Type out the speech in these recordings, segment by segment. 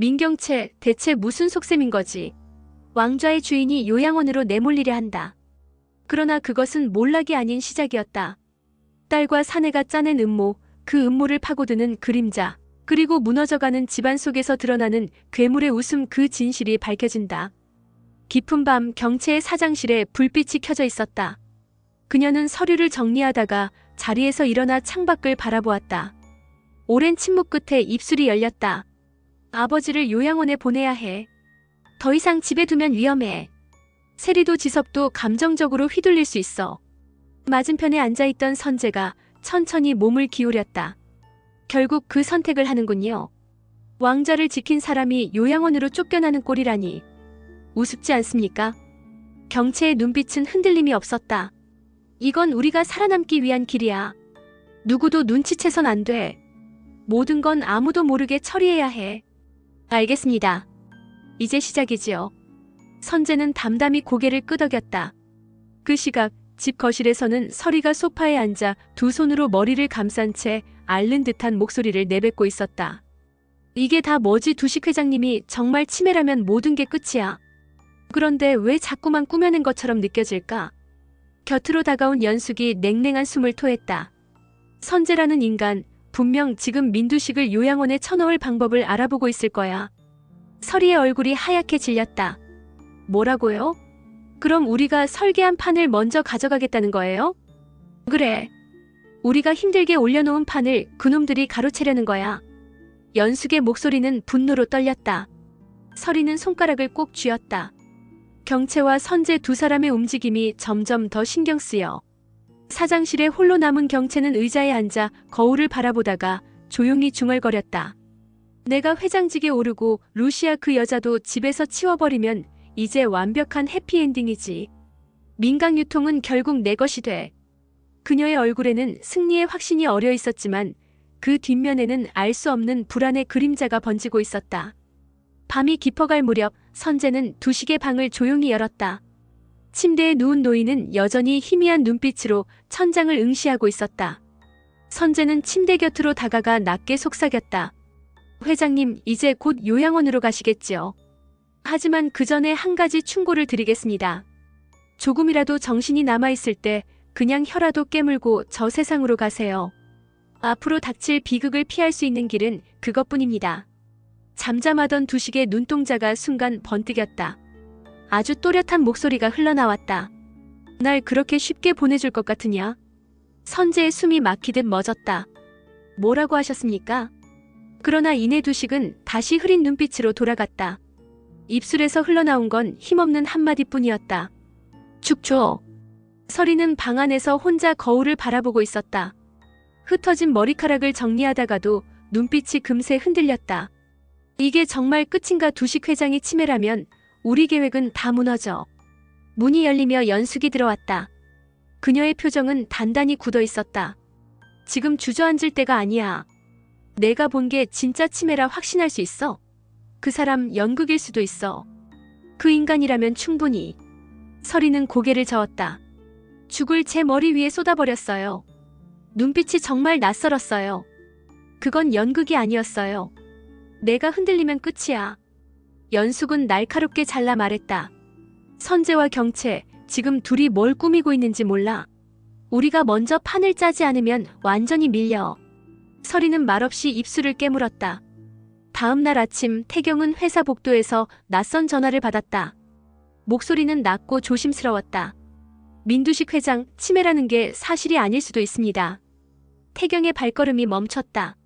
민경채, 대체 무슨 속셈인 거지? 왕좌의 주인이 요양원으로 내몰리려 한다. 그러나 그것은 몰락이 아닌 시작이었다. 딸과 사내가 짜낸 음모, 그 음모를 파고드는 그림자, 그리고 무너져가는 집안 속에서 드러나는 괴물의 웃음, 그 진실이 밝혀진다. 깊은 밤 경채의 사장실에 불빛이 켜져 있었다. 그녀는 서류를 정리하다가 자리에서 일어나 창밖을 바라보았다. 오랜 침묵 끝에 입술이 열렸다. 아버지를 요양원에 보내야 해. 더 이상 집에 두면 위험해. 세리도 지섭도 감정적으로 휘둘릴 수 있어. 맞은편에 앉아있던 선재가 천천히 몸을 기울였다. 결국 그 선택을 하는군요. 왕자를 지킨 사람이 요양원으로 쫓겨나는 꼴이라니. 우습지 않습니까? 경채의 눈빛은 흔들림이 없었다. 이건 우리가 살아남기 위한 길이야. 누구도 눈치채선 안 돼. 모든 건 아무도 모르게 처리해야 해. 알겠습니다. 이제 시작이지요. 선재는 담담히 고개를 끄덕였다. 그 시각 집 거실에서는 서리가 소파에 앉아 두 손으로 머리를 감싼 채 앓는 듯한 목소리를 내뱉고 있었다. 이게 다 뭐지? 두식 회장님이 정말 치매라면 모든 게 끝이야. 그런데 왜 자꾸만 꾸며낸 것처럼 느껴질까? 곁으로 다가온 연숙이 냉랭한 숨을 토했다. 선재라는 인간, 분명 지금 민두식을 요양원에 쳐넣을 방법을 알아보고 있을 거야. 서리의 얼굴이 하얗게 질렸다. 뭐라고요? 그럼 우리가 설계한 판을 먼저 가져가겠다는 거예요? 그래. 우리가 힘들게 올려놓은 판을 그놈들이 가로채려는 거야. 연숙의 목소리는 분노로 떨렸다. 서리는 손가락을 꼭 쥐었다. 경채와 선재 두 사람의 움직임이 점점 더 신경 쓰여. 사장실에 홀로 남은 경채는 의자에 앉아 거울을 바라보다가 조용히 중얼거렸다. 내가 회장직에 오르고 루시아 그 여자도 집에서 치워버리면 이제 완벽한 해피엔딩이지. 민강유통은 결국 내 것이 돼. 그녀의 얼굴에는 승리의 확신이 어려 있었지만 그 뒷면에는 알 수 없는 불안의 그림자가 번지고 있었다. 밤이 깊어갈 무렵 선재는 두식의 방을 조용히 열었다. 침대에 누운 노인은 여전히 희미한 눈빛으로 천장을 응시하고 있었다. 선재는 침대 곁으로 다가가 낮게 속삭였다. 회장님, 이제 곧 요양원으로 가시겠지요. 하지만 그 전에 한 가지 충고를 드리겠습니다. 조금이라도 정신이 남아있을 때 그냥 혀라도 깨물고 저 세상으로 가세요. 앞으로 닥칠 비극을 피할 수 있는 길은 그것뿐입니다. 잠잠하던 두식의 눈동자가 순간 번뜩였다. 아주 또렷한 목소리가 흘러나왔다. 날 그렇게 쉽게 보내줄 것 같으냐? 선재의 숨이 막히듯 멎었다. 뭐라고 하셨습니까? 그러나 이내 두식은 다시 흐린 눈빛으로 돌아갔다. 입술에서 흘러나온 건 힘없는 한마디뿐이었다. 축조. 서리는 방 안에서 혼자 거울을 바라보고 있었다. 흩어진 머리카락을 정리하다가도 눈빛이 금세 흔들렸다. 이게 정말 끝인가? 두식 회장이 치매라면 우리 계획은 다 무너져. 문이 열리며 연숙이 들어왔다. 그녀의 표정은 단단히 굳어 있었다. 지금 주저앉을 때가 아니야. 내가 본 게 진짜 치매라 확신할 수 있어. 그 사람 연극일 수도 있어. 그 인간이라면 충분히. 서리는 고개를 저었다. 죽을 제 머리 위에 쏟아버렸어요. 눈빛이 정말 낯설었어요. 그건 연극이 아니었어요. 내가 흔들리면 끝이야. 연숙은 날카롭게 잘라 말했다. 선재와 경채, 지금 둘이 뭘 꾸미고 있는지 몰라. 우리가 먼저 판을 짜지 않으면 완전히 밀려. 서리는 말없이 입술을 깨물었다. 다음 날 아침 태경은 회사 복도에서 낯선 전화를 받았다. 목소리는 낮고 조심스러웠다. 민두식 회장, 치매라는 게 사실이 아닐 수도 있습니다. 태경의 발걸음이 멈췄다.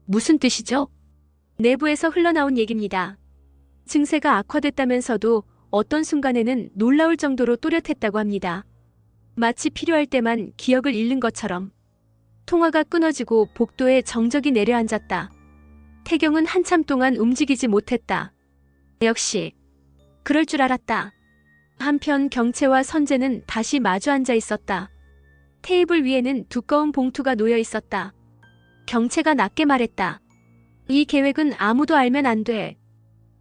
무슨 뜻이죠? 내부에서 흘러나온 얘기입니다. 증세가 악화됐다면서도 어떤 순간에는 놀라울 정도로 또렷했다고 합니다. 마치 필요할 때만 기억을 잃는 것처럼. 통화가 끊어지고 복도에 정적이 내려앉았다. 태경은 한참 동안 움직이지 못했다. 역시 그럴 줄 알았다. 한편 경채와 선재는 다시 마주 앉아 있었다. 테이블 위에는 두꺼운 봉투가 놓여 있었다. 경채가 낮게 말했다. 이 계획은 아무도 알면 안 돼.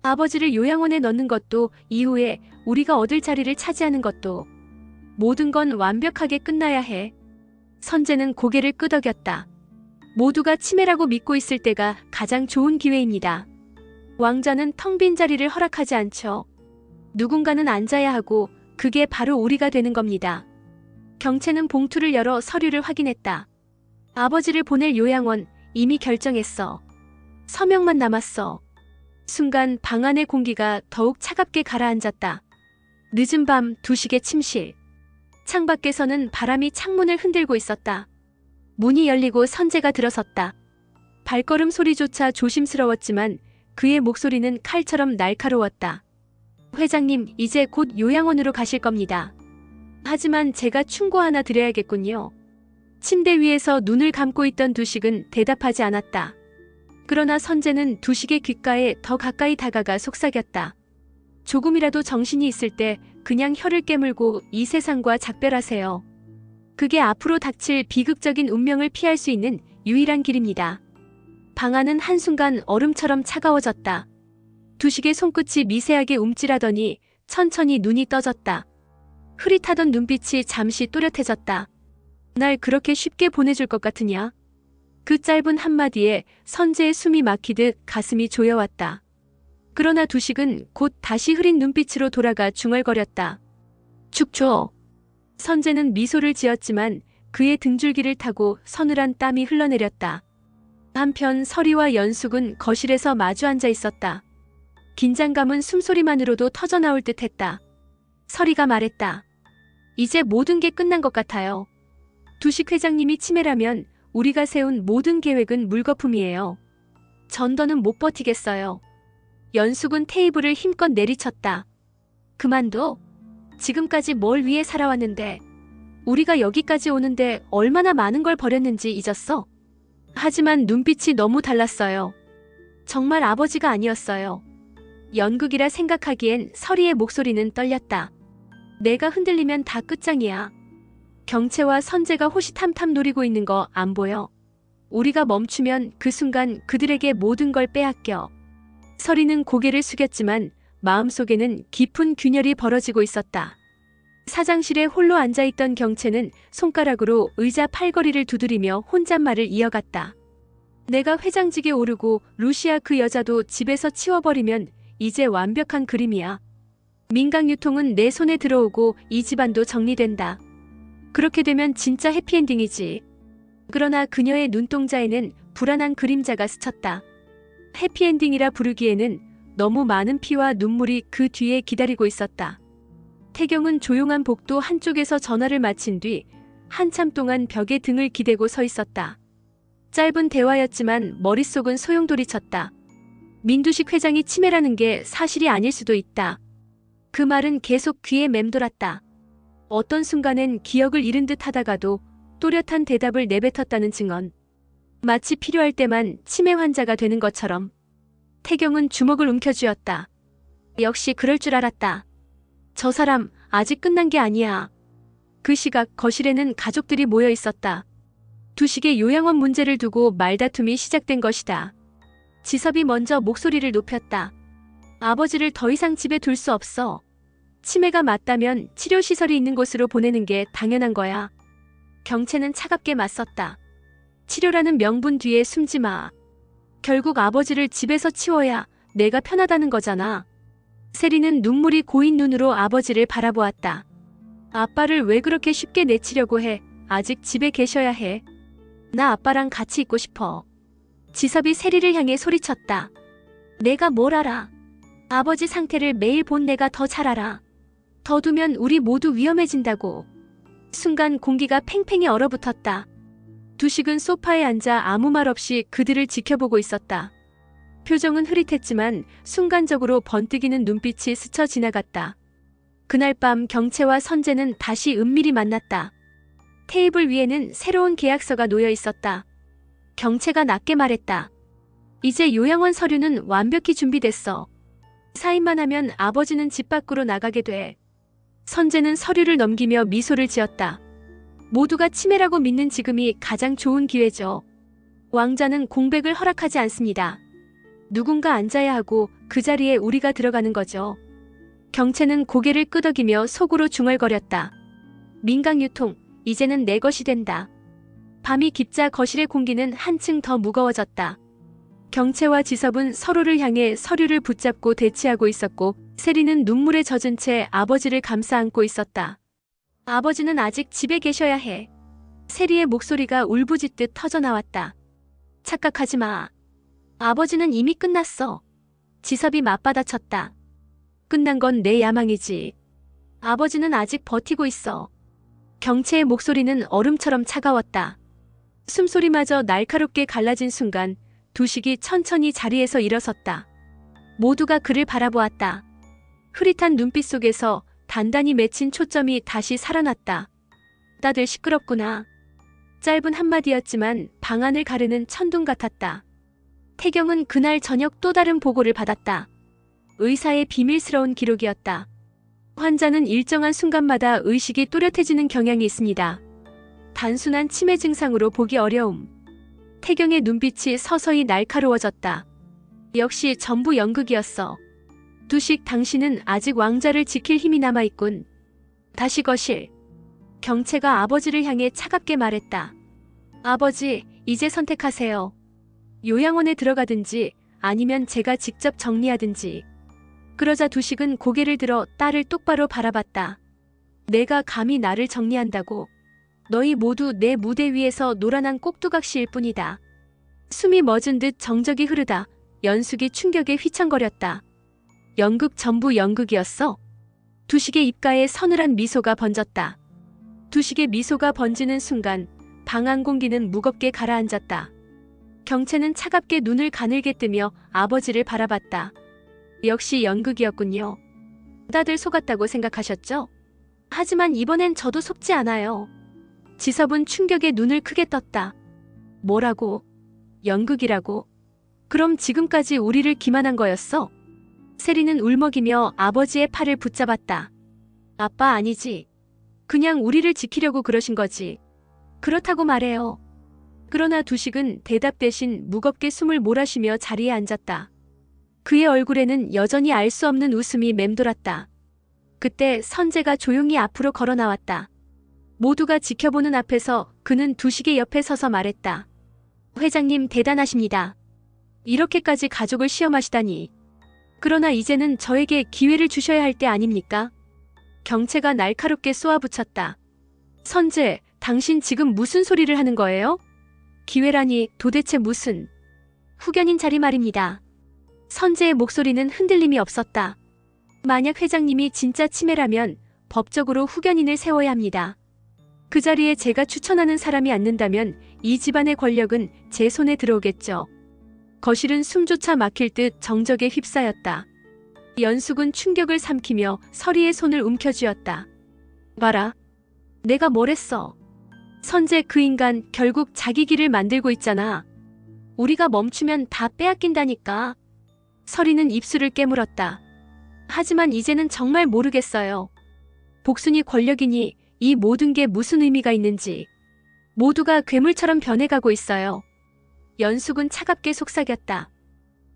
아버지를 요양원에 넣는 것도 이후에 우리가 얻을 자리를 차지하는 것도 모든 건 완벽하게 끝나야 해. 선재는 고개를 끄덕였다. 모두가 치매라고 믿고 있을 때가 가장 좋은 기회입니다. 왕자는 텅 빈 자리를 허락하지 않죠. 누군가는 앉아야 하고 그게 바로 우리가 되는 겁니다. 경채는 봉투를 열어 서류를 확인했다. 아버지를 보낼 요양원 이미 결정했어. 서명만 남았어. 순간 방 안의 공기가 더욱 차갑게 가라앉았다. 늦은 밤 2시의 침실. 창밖에서는 바람이 창문을 흔들고 있었다. 문이 열리고 선재가 들어섰다. 발걸음 소리조차 조심스러웠지만 그의 목소리는 칼처럼 날카로웠다. 회장님, 이제 곧 요양원으로 가실 겁니다. 하지만 제가 충고 하나 드려야겠군요. 침대 위에서 눈을 감고 있던 두식은 대답하지 않았다. 그러나 선재는 두식의 귓가에 더 가까이 다가가 속삭였다. 조금이라도 정신이 있을 때 그냥 혀를 깨물고 이 세상과 작별하세요. 그게 앞으로 닥칠 비극적인 운명을 피할 수 있는 유일한 길입니다. 방 안은 한순간 얼음처럼 차가워졌다. 두식의 손끝이 미세하게 움찔하더니 천천히 눈이 떠졌다. 흐릿하던 눈빛이 잠시 또렷해졌다. 날 그렇게 쉽게 보내줄 것 같으냐? 그 짧은 한마디에 선재의 숨이 막히듯 가슴이 조여왔다. 그러나 두식은 곧 다시 흐린 눈빛으로 돌아가 중얼거렸다. 축조. 선재는 미소를 지었지만 그의 등줄기를 타고 서늘한 땀이 흘러내렸다. 한편 서리와 연숙은 거실에서 마주 앉아 있었다. 긴장감은 숨소리만으로도 터져나올 듯 했다. 서리가 말했다. 이제 모든 게 끝난 것 같아요. 두식 회장님이 치매라면 우리가 세운 모든 계획은 물거품이에요. 전 더는 못 버티겠어요. 연숙은 테이블을 힘껏 내리쳤다. 그만둬. 지금까지 뭘 위해 살아왔는데, 우리가 여기까지 오는데 얼마나 많은 걸 버렸는지 잊었어? 하지만 눈빛이 너무 달랐어요. 정말 아버지가 아니었어요. 연극이라 생각하기엔 서리의 목소리는 떨렸다. 내가 흔들리면 다 끝장이야. 경채와 선재가 호시탐탐 노리고 있는 거 안 보여? 우리가 멈추면 그 순간 그들에게 모든 걸 빼앗겨. 서리는 고개를 숙였지만 마음속에는 깊은 균열이 벌어지고 있었다. 사장실에 홀로 앉아있던 경채는 손가락으로 의자 팔걸이를 두드리며 혼잣말을 이어갔다. 내가 회장직에 오르고 루시아 그 여자도 집에서 치워버리면 이제 완벽한 그림이야. 민강유통은 내 손에 들어오고 이 집안도 정리된다. 그렇게 되면 진짜 해피엔딩이지. 그러나 그녀의 눈동자에는 불안한 그림자가 스쳤다. 해피엔딩이라 부르기에는 너무 많은 피와 눈물이 그 뒤에 기다리고 있었다. 태경은 조용한 복도 한쪽에서 전화를 마친 뒤 한참 동안 벽에 등을 기대고 서 있었다. 짧은 대화였지만 머릿속은 소용돌이쳤다. 민두식 회장이 치매라는 게 사실이 아닐 수도 있다. 그 말은 계속 귀에 맴돌았다. 어떤 순간엔 기억을 잃은 듯 하다가도 또렷한 대답을 내뱉었다는 증언. 마치 필요할 때만 치매 환자가 되는 것처럼. 태경은 주먹을 움켜쥐었다. 역시 그럴 줄 알았다. 저 사람 아직 끝난 게 아니야. 그 시각 거실에는 가족들이 모여 있었다. 두식의 요양원 문제를 두고 말다툼이 시작된 것이다. 지섭이 먼저 목소리를 높였다. 아버지를 더 이상 집에 둘 수 없어. 치매가 맞다면 치료시설이 있는 곳으로 보내는 게 당연한 거야. 경채는 차갑게 맞섰다. 치료라는 명분 뒤에 숨지 마. 결국 아버지를 집에서 치워야 내가 편하다는 거잖아. 세리는 눈물이 고인 눈으로 아버지를 바라보았다. 아빠를 왜 그렇게 쉽게 내치려고 해? 아직 집에 계셔야 해. 나 아빠랑 같이 있고 싶어. 지섭이 세리를 향해 소리쳤다. 내가 뭘 알아? 아버지 상태를 매일 본 내가 더 잘 알아. 더 두면 우리 모두 위험해진다고. 순간 공기가 팽팽히 얼어붙었다. 두식은 소파에 앉아 아무 말 없이 그들을 지켜보고 있었다. 표정은 흐릿했지만 순간적으로 번뜩이는 눈빛이 스쳐 지나갔다. 그날 밤 경채와 선재는 다시 은밀히 만났다. 테이블 위에는 새로운 계약서가 놓여 있었다. 경채가 낮게 말했다. 이제 요양원 서류는 완벽히 준비됐어. 사인만 하면 아버지는 집 밖으로 나가게 돼. 선재는 서류를 넘기며 미소를 지었다. 모두가 치매라고 믿는 지금이 가장 좋은 기회죠. 왕자는 공백을 허락하지 않습니다. 누군가 앉아야 하고 그 자리에 우리가 들어가는 거죠. 경채는 고개를 끄덕이며 속으로 중얼거렸다. 민강유통, 이제는 내 것이 된다. 밤이 깊자 거실의 공기는 한층 더 무거워졌다. 경채와 지섭은 서로를 향해 서류를 붙잡고 대치하고 있었고 세리는 눈물에 젖은 채 아버지를 감싸 안고 있었다. 아버지는 아직 집에 계셔야 해. 세리의 목소리가 울부짖듯 터져나왔다. 착각하지 마. 아버지는 이미 끝났어. 지섭이 맞받아쳤다. 끝난 건 내 야망이지. 아버지는 아직 버티고 있어. 경채의 목소리는 얼음처럼 차가웠다. 숨소리마저 날카롭게 갈라진 순간 두식이 천천히 자리에서 일어섰다. 모두가 그를 바라보았다. 흐릿한 눈빛 속에서 단단히 맺힌 초점이 다시 살아났다. 다들 시끄럽구나. 짧은 한마디였지만 방안을 가르는 천둥 같았다. 태경은 그날 저녁 또 다른 보고를 받았다. 의사의 비밀스러운 기록이었다. 환자는 일정한 순간마다 의식이 또렷해지는 경향이 있습니다. 단순한 치매 증상으로 보기 어려움. 태경의 눈빛이 서서히 날카로워졌다. 역시 전부 연극이었어. 두식, 당신은 아직 왕자를 지킬 힘이 남아있군. 다시 거실. 경채가 아버지를 향해 차갑게 말했다. 아버지, 이제 선택하세요. 요양원에 들어가든지 아니면 제가 직접 정리하든지. 그러자 두식은 고개를 들어 딸을 똑바로 바라봤다. 내가 감히 나를 정리한다고. 너희 모두 내 무대 위에서 노란한 꼭두각시일 뿐이다. 숨이 멎은 듯 정적이 흐르다 연숙이 충격에 휘청거렸다. 연극 전부 연극이었어? 두식의 입가에 서늘한 미소가 번졌다. 두식의 미소가 번지는 순간 방 안 공기는 무겁게 가라앉았다. 경채는 차갑게 눈을 가늘게 뜨며 아버지를 바라봤다. 역시 연극이었군요. 다들 속았다고 생각하셨죠? 하지만 이번엔 저도 속지 않아요. 지섭은 충격에 눈을 크게 떴다. 뭐라고? 연극이라고? 그럼 지금까지 우리를 기만한 거였어? 세리는 울먹이며 아버지의 팔을 붙잡았다. 아빠 아니지. 그냥 우리를 지키려고 그러신 거지. 그렇다고 말해요. 그러나 두식은 대답 대신 무겁게 숨을 몰아쉬며 자리에 앉았다. 그의 얼굴에는 여전히 알 수 없는 웃음이 맴돌았다. 그때 선재가 조용히 앞으로 걸어 나왔다. 모두가 지켜보는 앞에서 그는 두식의 옆에 서서 말했다. 회장님 대단하십니다. 이렇게까지 가족을 시험하시다니. 그러나 이제는 저에게 기회를 주셔야 할 때 아닙니까? 경채가 날카롭게 쏘아붙였다. 선재, 당신 지금 무슨 소리를 하는 거예요? 기회라니 도대체 무슨... 후견인 자리 말입니다. 선재의 목소리는 흔들림이 없었다. 만약 회장님이 진짜 치매라면 법적으로 후견인을 세워야 합니다. 그 자리에 제가 추천하는 사람이 앉는다면 이 집안의 권력은 제 손에 들어오겠죠. 거실은 숨조차 막힐 듯 정적에 휩싸였다. 연숙은 충격을 삼키며 서리의 손을 움켜쥐었다. 봐라. 내가 뭘 했어. 선재 그 인간 결국 자기 길을 만들고 있잖아. 우리가 멈추면 다 빼앗긴다니까. 서리는 입술을 깨물었다. 하지만 이제는 정말 모르겠어요. 복순이 권력이니 이 모든 게 무슨 의미가 있는지. 모두가 괴물처럼 변해가고 있어요. 연숙은 차갑게 속삭였다.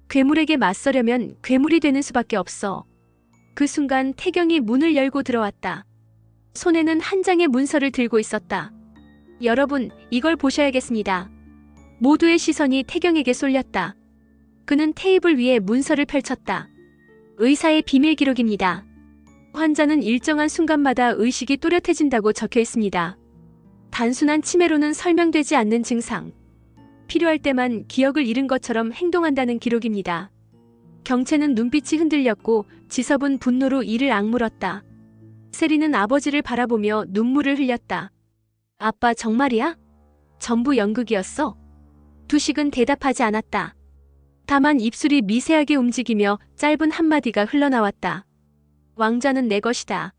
괴물에게 맞서려면 괴물이 되는 수밖에 없어. 그 순간 태경이 문을 열고 들어왔다. 손에는 한 장의 문서를 들고 있었다. 여러분, 이걸 보셔야겠습니다. 모두의 시선이 태경에게 쏠렸다. 그는 테이블 위에 문서를 펼쳤다. 의사의 비밀 기록입니다. 환자는 일정한 순간마다 의식이 또렷해진다고 적혀 있습니다. 단순한 치매로는 설명되지 않는 증상. 필요할 때만 기억을 잃은 것처럼 행동한다는 기록입니다. 경채는 눈빛이 흔들렸고 지섭은 분노로 이를 악물었다. 세리는 아버지를 바라보며 눈물을 흘렸다. 아빠 정말이야? 전부 연극이었어? 두식은 대답하지 않았다. 다만 입술이 미세하게 움직이며 짧은 한마디가 흘러나왔다. 왕자는 내 것이다.